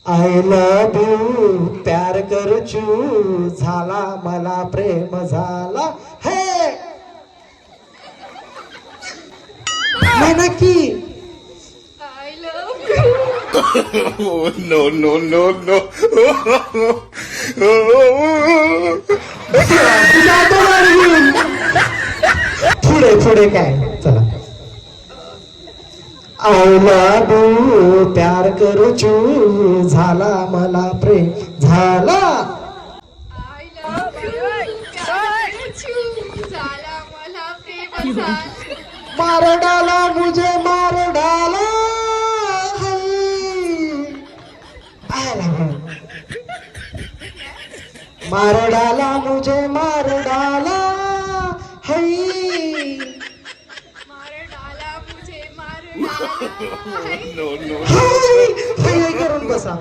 I love you प्यार करचू झाला मला प्रेम झाला हे म्हणा की I love you. Oh, no, no, no, no. तुझ्या हातावर घेऊन. पुढे पुढे काय चला आय लव यू प्यार करचू झाला मला प्रेम झाला आय लव्ह यू. प्यार करचू झाला मला प्रेम झाला. मार डाला मुझे मार डाला मार डाला मुझे मार डाला हई मार डाला मुझे मार डाला. No, no. हई करून बसा